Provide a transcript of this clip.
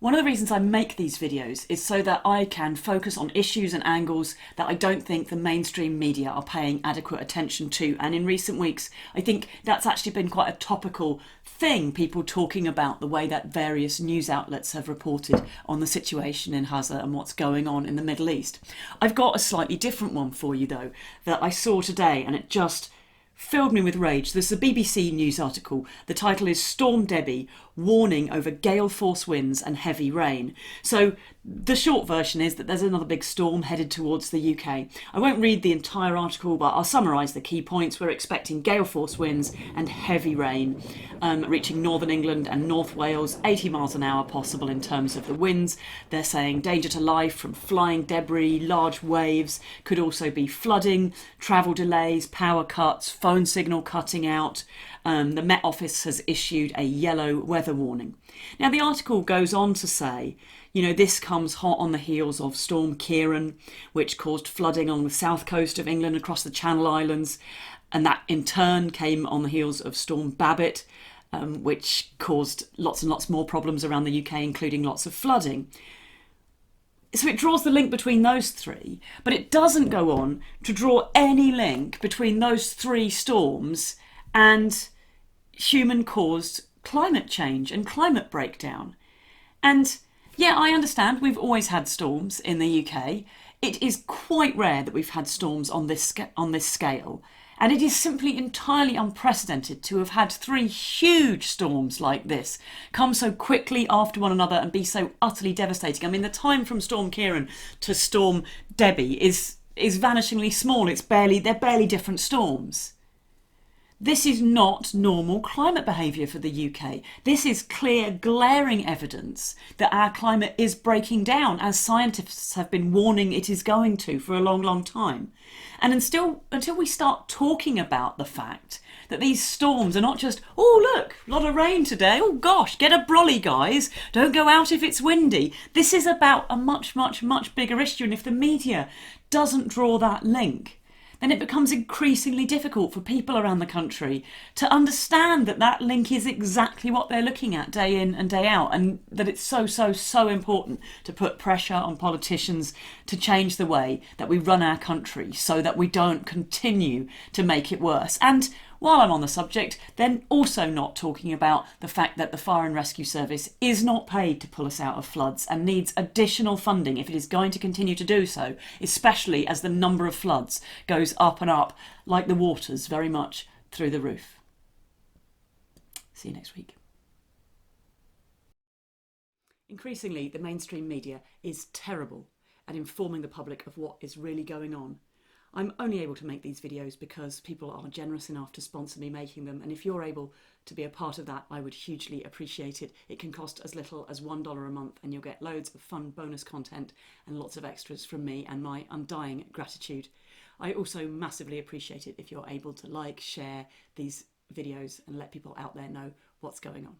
One of the reasons I make these videos is so that I can focus on issues and angles that I don't think the mainstream media are paying adequate attention to. And in recent weeks, I think that's actually been quite a topical thing, people talking about the way that various news outlets have reported on the situation in Gaza and what's going on in the Middle East. I've got a slightly different one for you though, that I saw today, and it just filled me with rage. There's a BBC news article. The title is Storm Debi, warning over gale force winds and heavy rain. So the short version is that there's another big storm headed towards the UK. I won't read the entire article, but I'll summarise the key points. We're expecting gale force winds and heavy rain reaching northern England and North Wales, 80 miles an hour possible in terms of the winds. They're saying danger to life from flying debris, large waves, could also be flooding, travel delays, power cuts, phone signal cutting out. The Met Office has issued a yellow weather warning. Now, the article goes on to say, you know, this comes hot on the heels of Storm Ciarán, which caused flooding on the south coast of England across the Channel Islands. And that in turn came on the heels of Storm Babbitt, which caused lots and lots more problems around the UK, including lots of flooding. So it draws the link between those three, but it doesn't go on to draw any link between those three storms and human-caused climate change and climate breakdown. And yeah, I understand we've always had storms in the UK. It is quite rare that we've had storms on this scale. And it is simply entirely unprecedented to have had three huge storms like this come so quickly after one another and be so utterly devastating. I mean, the time from Storm Ciarán to Storm Debi is vanishingly small. They're barely different storms. This is not normal climate behaviour for the UK. This is clear, glaring evidence that our climate is breaking down, as scientists have been warning it is going to for a long, long time. And until we start talking about the fact that these storms are not just, oh look, a lot of rain today, oh gosh, get a brolly guys, don't go out if it's windy. This is about a much, much, much bigger issue, and if the media doesn't draw that link, then it becomes increasingly difficult for people around the country to understand that that link is exactly what they're looking at day in and day out, and that it's so, so, so important to put pressure on politicians to change the way that we run our country so that we don't continue to make it worse. And while I'm on the subject, then also not talking about the fact that the Fire and Rescue Service is not paid to pull us out of floods and needs additional funding if it is going to continue to do so, especially as the number of floods goes up and up like the waters, very much through the roof. See you next week. Increasingly, the mainstream media is terrible at informing the public of what is really going on. I'm only able to make these videos because people are generous enough to sponsor me making them, and if you're able to be a part of that, I would hugely appreciate it. It can cost as little as $1 a month, and you'll get loads of fun bonus content and lots of extras from me and my undying gratitude. I also massively appreciate it if you're able to like, share these videos and let people out there know what's going on.